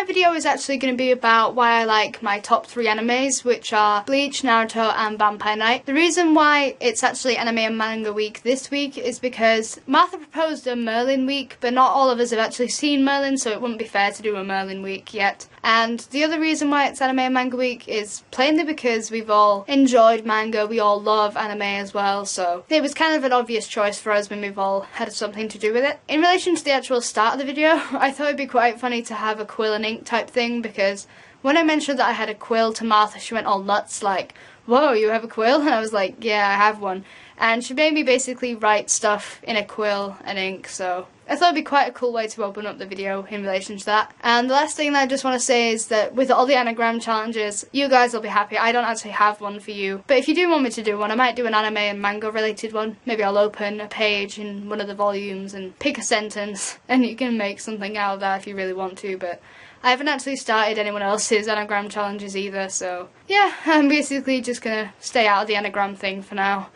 my video is actually going to be about why I like my top 3 animes, which are Bleach, Naruto and Vampire Knight. The reason why it's actually anime and manga week this week is because Martha proposed a Merlin week, but not all of us have actually seen Merlin, so it wouldn't be fair to do a Merlin week yet. And the other reason why it's anime and manga week is plainly because we've all enjoyed manga, we all love anime as well, so it was kind of an obvious choice for us when we've all had something to do with it. In relation to the actual start of the video, I thought it'd be quite funny to have a quill and ink type thing, because when I mentioned that I had a quill to Martha, she went all nuts like, "Whoa, you have a quill?" And I was like, "Yeah, I have one." And she made me basically write stuff in a quill and ink, so I thought it'd be quite a cool way to open up the video in relation to that. And the last thing that I just want to say is that with all the anagram challenges, you guys will be happy. I don't actually have one for you, but if you do want me to do one, I might do an anime and manga related one. Maybe I'll open a page in one of the volumes and pick a sentence, and you can make something out of that if you really want to, but I haven't actually started anyone else's anagram challenges either, so yeah, I'm basically just gonna stay out of the anagram thing for now.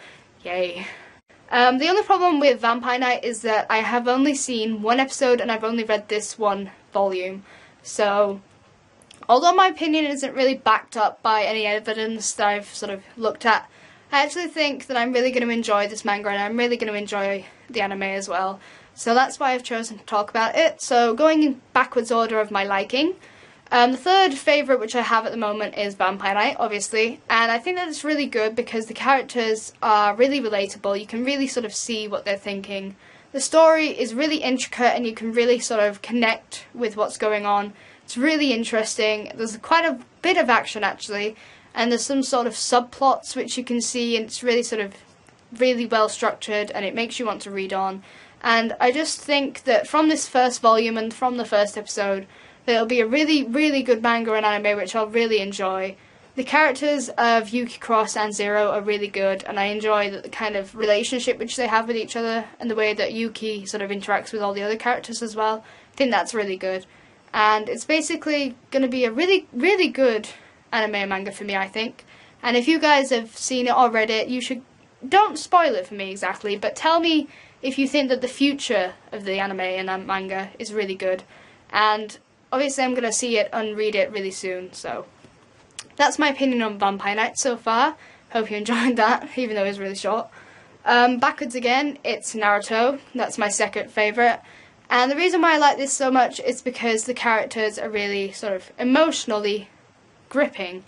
Yay. The only problem with Vampire Knight is that I have only seen one episode and I've only read this one volume. So, although my opinion isn't really backed up by any evidence that I've sort of looked at, I actually think that I'm really going to enjoy this manga and I'm really going to enjoy the anime as well. So that's why I've chosen to talk about it. So going in backwards order of my liking. The third favourite which I have at the moment is Vampire Knight, obviously, and I think that it's really good because the characters are really relatable. You can really sort of see what they're thinking. The story is really intricate and you can really sort of connect with what's going on. It's really interesting. There's quite a bit of action actually, and there's some sort of subplots which you can see, and it's really sort of really well structured and it makes you want to read on. And I just think that from this first volume and from the first episode, it'll be a really, really good manga and anime which I'll really enjoy. The characters of Yuki Cross and Zero are really good, and I enjoy the kind of relationship which they have with each other and the way that Yuki sort of interacts with all the other characters as well. I think that's really good. And it's basically going to be a really, really good anime and manga for me, I think. And if you guys have seen it or read it, you should... Don't spoil it for me exactly, but tell me if you think that the future of the anime and manga is really good. And obviously I'm going to see it and read it really soon, so that's my opinion on Vampire Knight so far. Hope you enjoyed that, even though it was really short. Backwards again, it's Naruto. That's my second favourite. And the reason why I like this so much is because the characters are really sort of emotionally gripping.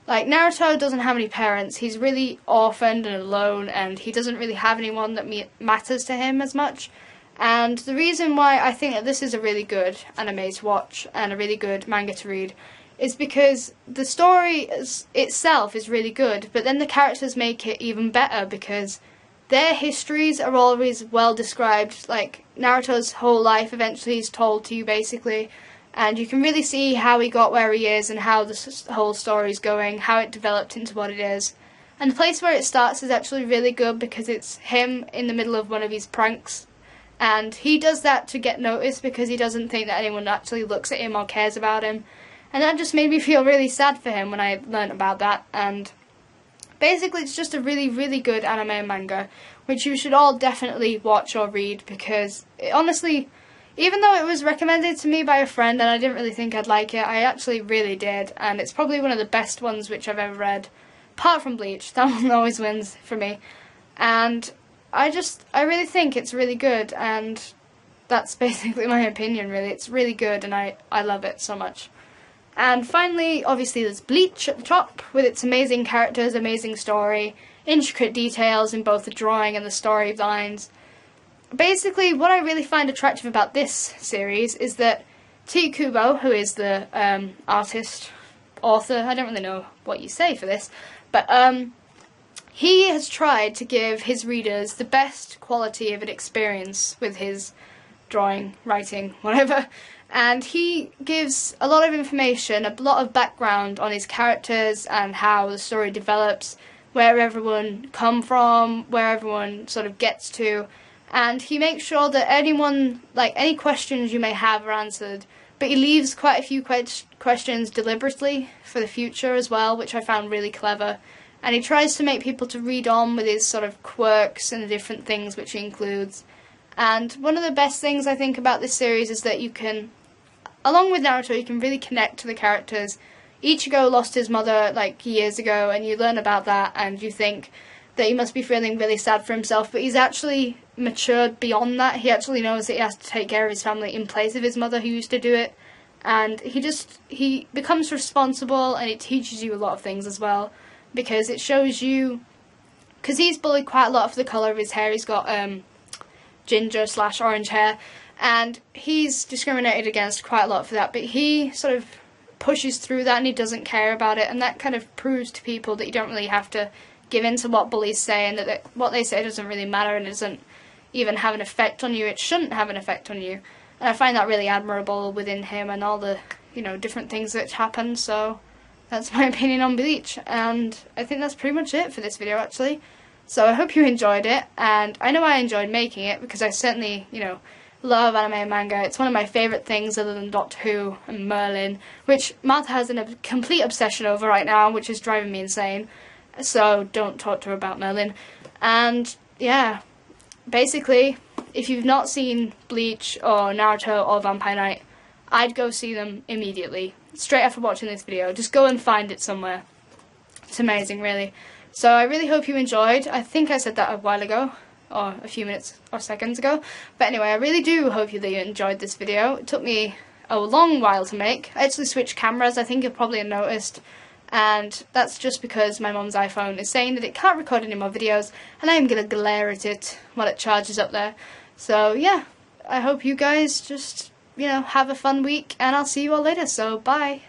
Like, Naruto doesn't have any parents, he's really orphaned and alone, and he doesn't really have anyone that matters to him as much. And the reason why I think that this is a really good anime to watch and a really good manga to read is because the story itself is really good, but then the characters make it even better because their histories are always well described. Like, Naruto's whole life eventually is told to you basically, and you can really see how he got where he is and how the whole story is going, how it developed into what it is. And the place where it starts is actually really good because it's him in the middle of one of his pranks. And he does that to get noticed because he doesn't think that anyone actually looks at him or cares about him. And that just made me feel really sad for him when I learnt about that. And basically it's just a really, really good anime and manga, which you should all definitely watch or read because honestly, even though it was recommended to me by a friend and I didn't really think I'd like it, I actually really did. And it's probably one of the best ones which I've ever read. Apart from Bleach, that one always wins for me. And I really think it's really good, and that's basically my opinion really. It's really good and I love it so much. And finally, obviously there's Bleach at the top, with its amazing characters, amazing story, intricate details in both the drawing and the storylines. Basically, what I really find attractive about this series is that T. Kubo, who is the author, I don't really know what you say for this, but he has tried to give his readers the best quality of an experience with his drawing, writing, whatever. And he gives a lot of information, a lot of background on his characters and how the story develops, where everyone come from, where everyone sort of gets to. And he makes sure that anyone, like any questions you may have are answered. But he leaves quite a few questions deliberately for the future as well, which I found really clever. And he tries to make people to read on with his sort of quirks and the different things which he includes. And one of the best things I think about this series is that you can along with Naruto, you can really connect to the characters. Ichigo lost his mother like years ago, and you learn about that, and you think that he must be feeling really sad for himself, but he's actually matured beyond that. He actually knows that he has to take care of his family in place of his mother who used to do it, and he becomes responsible, and it teaches you a lot of things as well, because it shows you, because he's bullied quite a lot for the colour of his hair. He's got ginger/orange hair, and he's discriminated against quite a lot for that, but he sort of pushes through that and he doesn't care about it, and that kind of proves to people that you don't really have to give in to what bullies say, and that what they say doesn't really matter and doesn't even have an effect on you. It shouldn't have an effect on you, and I find that really admirable within him and all the, you know, different things that happen. So that's my opinion on Bleach, and I think that's pretty much it for this video actually. So I hope you enjoyed it, and I know I enjoyed making it because I certainly, you know, love anime and manga. It's one of my favourite things other than Doctor Who and Merlin, which Martha has a complete obsession over right now, which is driving me insane. So don't talk to her about Merlin. And yeah, basically, if you've not seen Bleach or Naruto or Vampire Knight, I'd go see them immediately, straight after watching this video. Just go and find it somewhere. It's amazing, really. So I really hope you enjoyed. I think I said that a while ago, or a few minutes or seconds ago. But anyway, I really do hope that you enjoyed this video. It took me a long while to make. I actually switched cameras, I think you'll probably have noticed. And that's just because my mum's iPhone is saying that it can't record any more videos, and I am going to glare at it while it charges up there. So yeah, I hope you guys just, you know, have a fun week, and I'll see you all later, so bye.